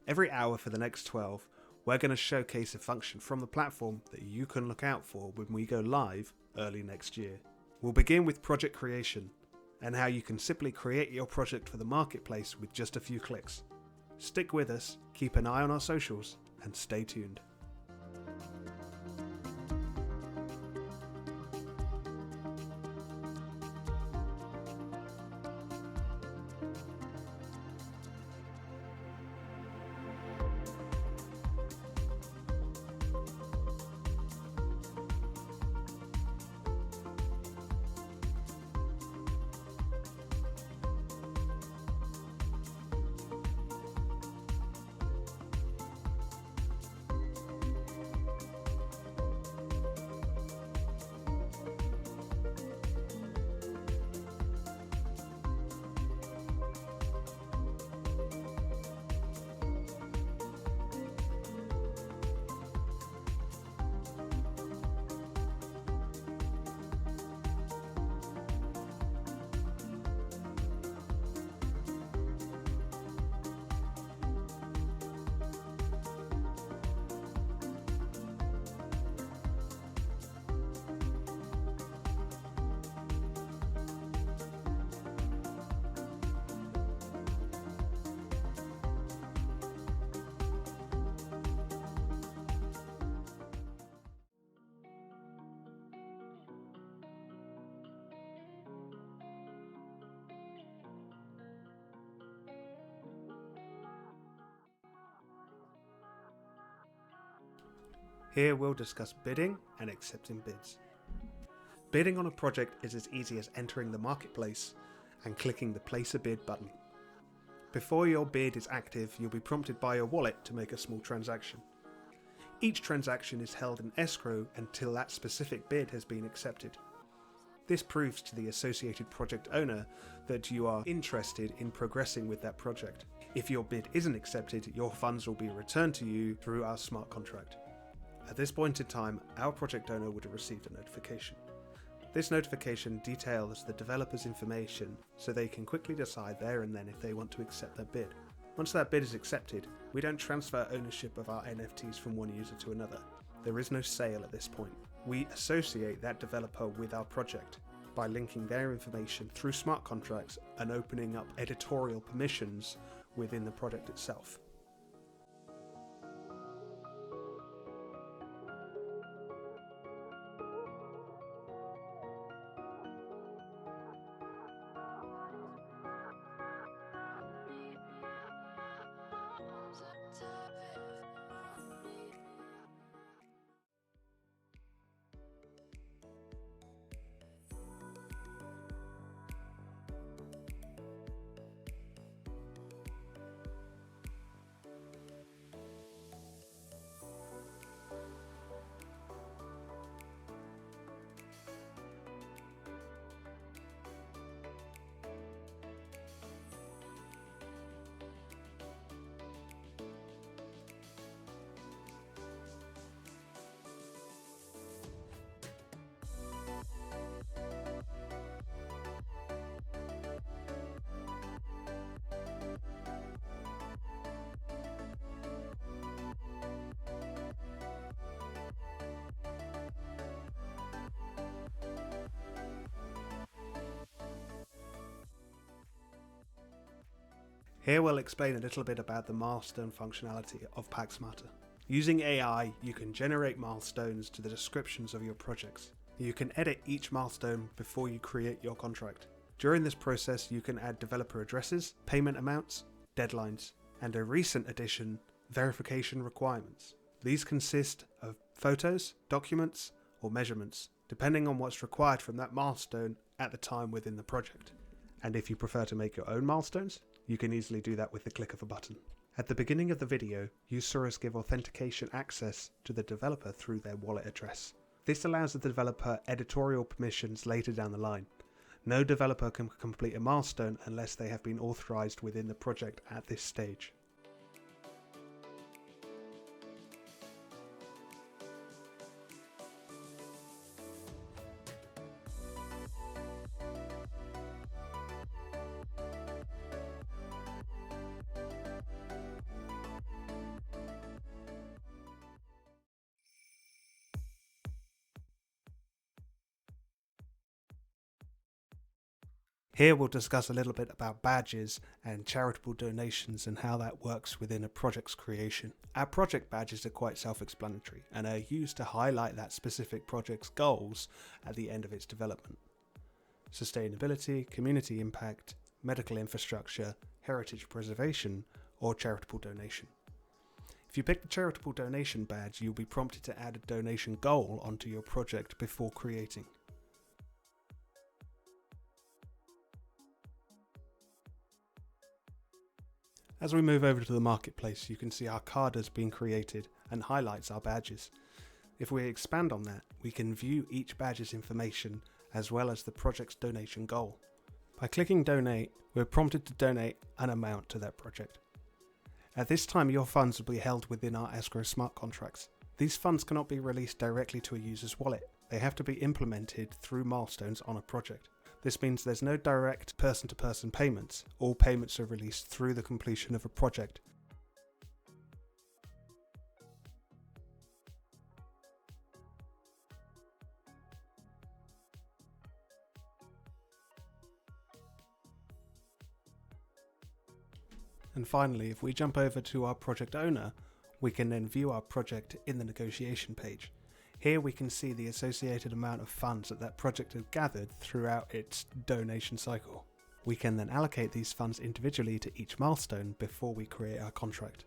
Every hour for the next 12, we're going to showcase a function from the platform that you can look out for when we go live early next year. We'll begin with project creation and how you can simply create your project for the marketplace with just a few clicks. Stick with us, keep an eye on our socials, and stay tuned. Here we'll discuss bidding and accepting bids. Bidding on a project is as easy as entering the marketplace and clicking the Place a Bid button. Before your bid is active, you'll be prompted by your wallet to make a small transaction. Each transaction is held in escrow until that specific bid has been accepted. This proves to the associated project owner that you are interested in progressing with that project. If your bid isn't accepted, your funds will be returned to you through our smart contract. At this point in time, our project owner would have received a notification. This notification details the developer's information so they can quickly decide there and then if they want to accept their bid. Once that bid is accepted, we don't transfer ownership of our NFTs from one user to another. There is no sale at this point. We associate that developer with our project by linking their information through smart contracts and opening up editorial permissions within the project itself. Here we'll explain a little bit about the milestone functionality of Paxmata. Using AI, you can generate milestones to the descriptions of your projects. You can edit each milestone before you create your contract. During this process, you can add developer addresses, payment amounts, deadlines, and a recent addition, verification requirements. These consist of photos, documents, or measurements, depending on what's required from that milestone at the time within the project. And if you prefer to make your own milestones, you can easily do that with the click of a button. At the beginning of the video, you saw us give authentication access to the developer through their wallet address. This allows the developer editorial permissions later down the line. No developer can complete a milestone unless they have been authorized within the project at this stage. Here we'll discuss a little bit about badges and charitable donations and how that works within a project's creation. Our project badges are quite self-explanatory and are used to highlight that specific project's goals at the end of its development. Sustainability, community impact, medical infrastructure, heritage preservation, or charitable donation. If you pick the charitable donation badge, you'll be prompted to add a donation goal onto your project before creating. As we move over to the marketplace, you can see our card has been created and highlights our badges. If we expand on that, we can view each badge's information as well as the project's donation goal. By clicking donate, we're prompted to donate an amount to that project. At this time, your funds will be held within our escrow smart contracts. These funds cannot be released directly to a user's wallet. They have to be implemented through milestones on a project. This means there's no direct person-to-person payments. All payments are released through the completion of a project. And finally, if we jump over to our project owner, we can then view our project in the negotiation page. Here we can see the associated amount of funds that project has gathered throughout its donation cycle. We can then allocate these funds individually to each milestone before we create our contract.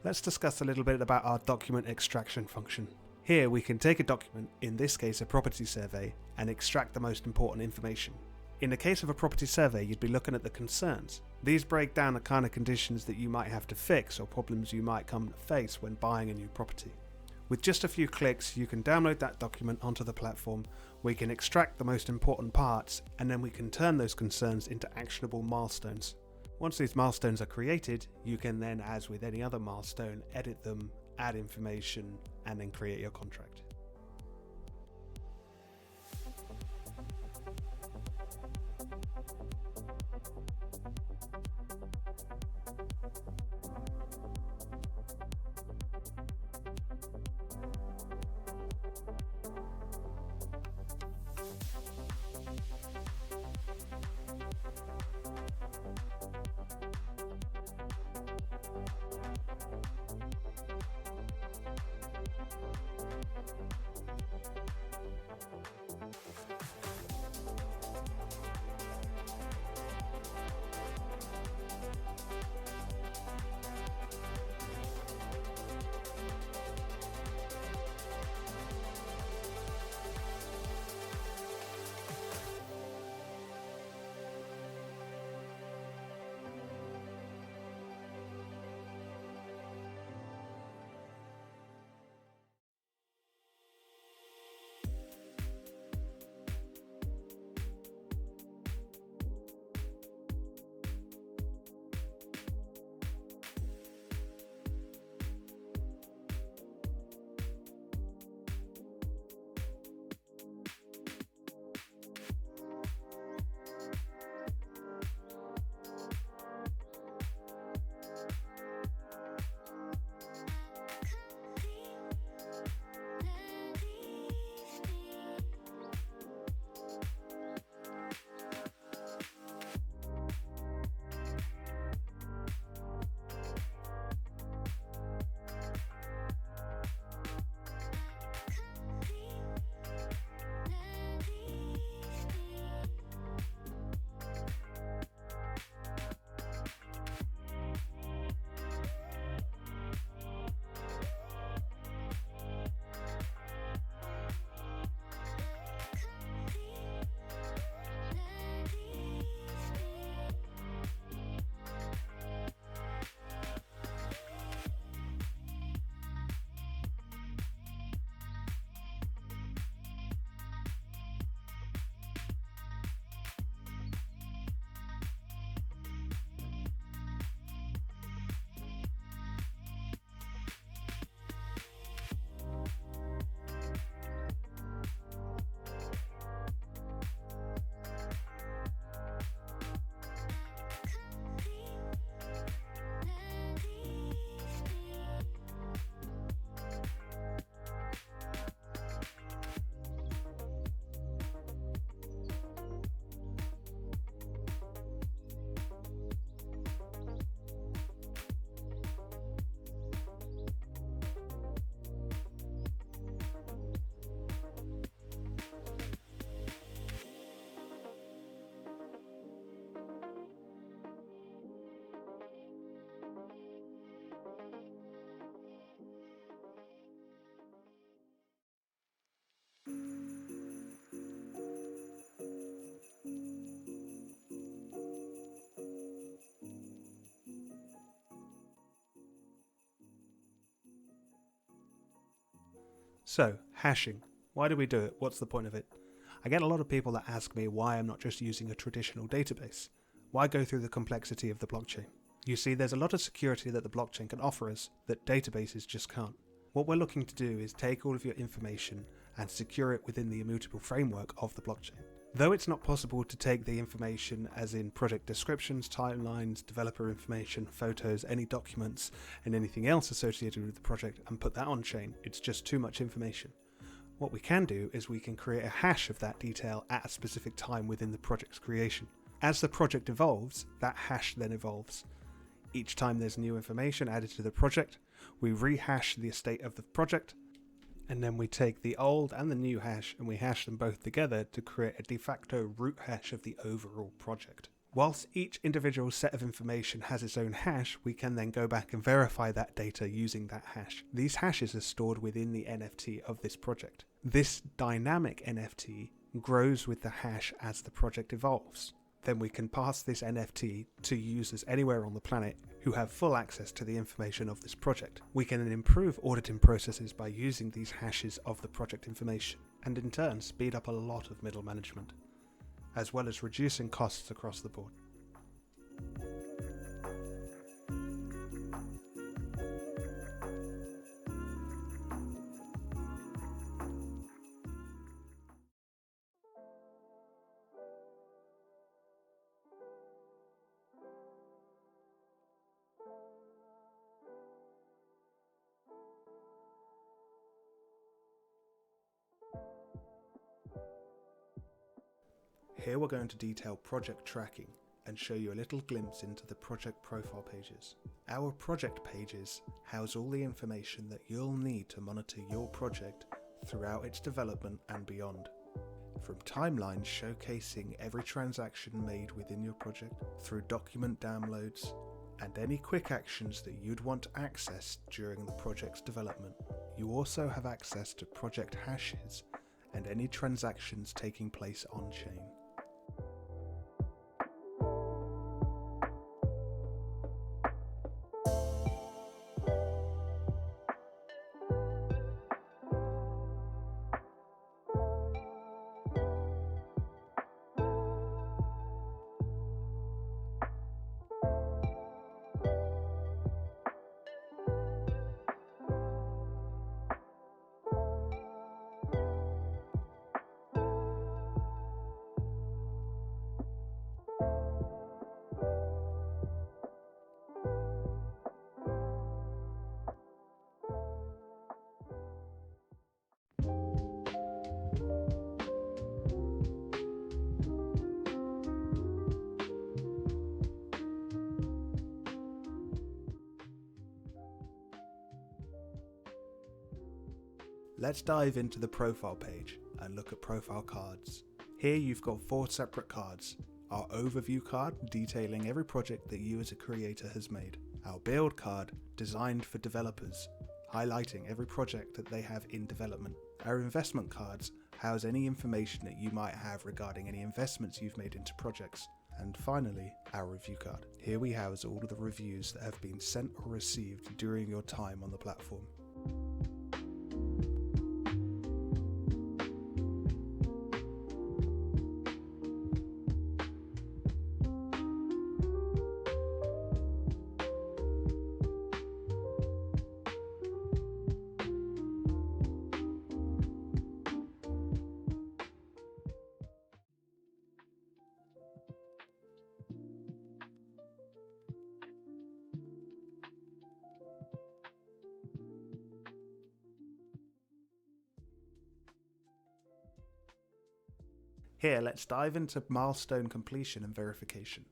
Let's discuss a little bit about our document extraction function. Here we can take a document, in this case a property survey, and extract the most important information. In the case of a property survey, you'd be looking at the concerns. These break down the kind of conditions that you might have to fix or problems you might come to face when buying a new property. With just a few clicks, you can download that document onto the platform, we can extract the most important parts, and then we can turn those concerns into actionable milestones. Once these milestones are created, you can then, as with any other milestone, edit them, add information, and then create your contract. So, hashing. Why do we do it? What's the point of it? I get a lot of people that ask me why I'm not just using a traditional database. Why go through the complexity of the blockchain? You see, there's a lot of security that the blockchain can offer us that databases just can't. What we're looking to do is take all of your information and secure it within the immutable framework of the blockchain. Though it's not possible to take the information as in project descriptions, timelines, developer information, photos, any documents, and anything else associated with the project and put that on chain, it's just too much information. What we can do is we can create a hash of that detail at a specific time within the project's creation. As the project evolves, that hash then evolves. Each time there's new information added to the project, we rehash the state of the project, and then we take the old and the new hash and we hash them both together to create a de facto root hash of the overall project. Whilst each individual set of information has its own hash, we can then go back and verify that data using that hash. These hashes are stored within the NFT of this project. This dynamic NFT grows with the hash as the project evolves. Then we can pass this NFT to users anywhere on the planet who have full access to the information of this project. We can then improve auditing processes by using these hashes of the project information, and in turn speed up a lot of middle management, as well as reducing costs across the board. Here we're going to detail project tracking and show you a little glimpse into the project profile pages. Our project pages house all the information that you'll need to monitor your project throughout its development and beyond. From timelines showcasing every transaction made within your project, through document downloads, and any quick actions that you'd want to access during the project's development. You also have access to project hashes and any transactions taking place on-chain. Let's dive into the profile page and look at profile cards. Here you've got 4 separate cards. Our overview card detailing every project that you as a creator has made. Our build card designed for developers, highlighting every project that they have in development. Our investment cards house any information that you might have regarding any investments you've made into projects. And finally, our review card. Here we house all of the reviews that have been sent or received during your time on the platform. Here, let's dive into milestone completion and verification.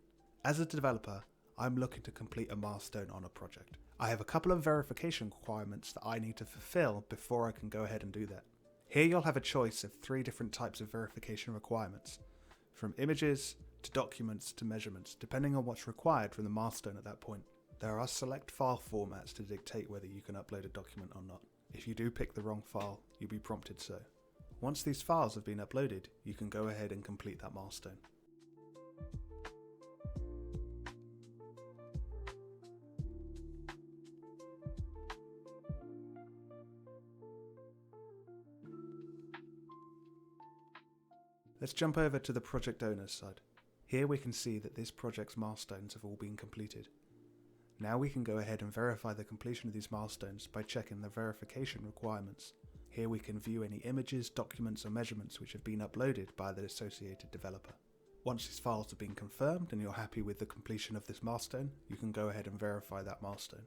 As a developer, I'm looking to complete a milestone on a project. I have a couple of verification requirements that I need to fulfill before I can go ahead and do that. Here you'll have a choice of 3 different types of verification requirements, from images to documents to measurements, depending on what's required from the milestone at that point. There are select file formats to dictate whether you can upload a document or not. If you do pick the wrong file, you'll be prompted so. Once these files have been uploaded, you can go ahead and complete that milestone. Let's jump over to the project owner's side. Here we can see that this project's milestones have all been completed. Now we can go ahead and verify the completion of these milestones by checking the verification requirements. Here we can view any images, documents or measurements which have been uploaded by the associated developer. Once these files have been confirmed and you're happy with the completion of this milestone, you can go ahead and verify that milestone.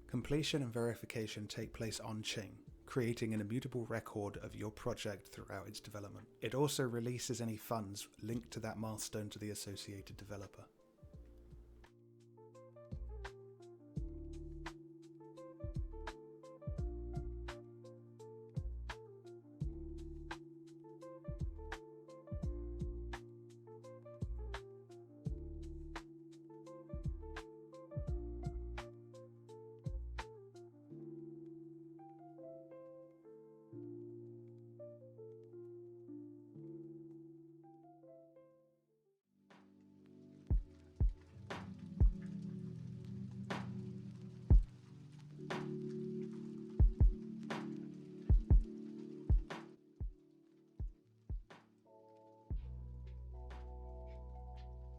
Completion and verification take place on-chain, creating an immutable record of your project throughout its development. It also releases any funds linked to that milestone to the associated developer.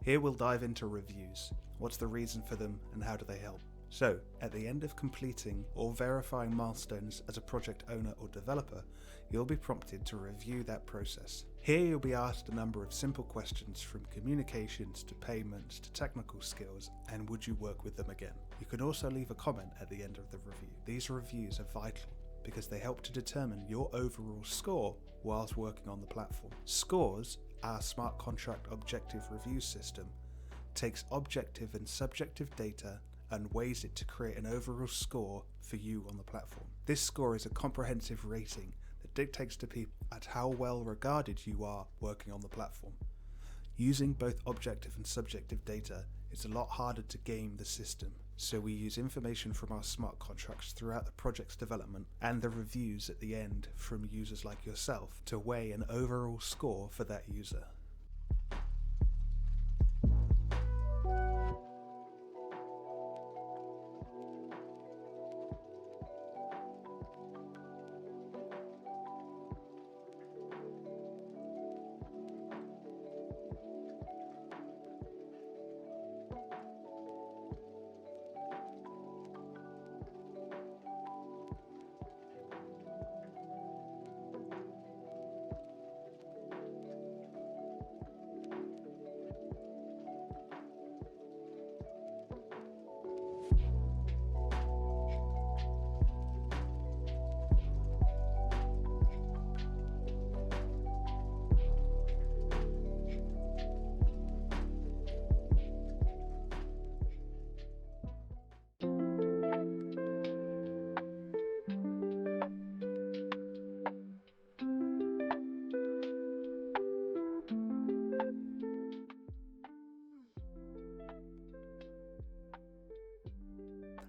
Here we'll dive into reviews. What's the reason for them and how do they help? So, at the end of completing or verifying milestones as a project owner or developer, you'll be prompted to review that process. Here you'll be asked a number of simple questions from communications to payments to technical skills and would you work with them again. You can also leave a comment at the end of the review. These reviews are vital because they help to determine your overall score whilst working on the platform. Scores, our smart contract objective review system, takes objective and subjective data and weighs it to create an overall score for you on the platform. This score is a comprehensive rating that dictates to people at how well regarded you are working on the platform. Using both objective and subjective data, it's a lot harder to game the system, so we use information from our smart contracts throughout the project's development and the reviews at the end from users like yourself to weigh an overall score for that user.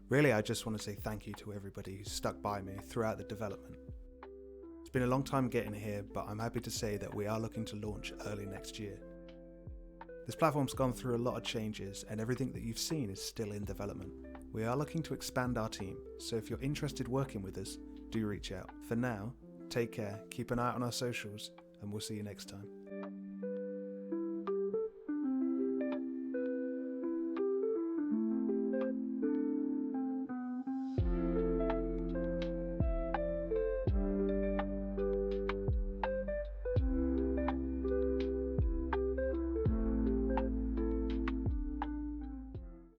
Really, I just want to say thank you to everybody who stuck by me throughout the development. It's been a long time getting here, but I'm happy to say that we are looking to launch early next year. This platform's gone through a lot of changes and everything that you've seen is still in development. We are looking to expand our team, so if you're interested working with us, do reach out. For now, take care, keep an eye on our socials, and we'll see you next time.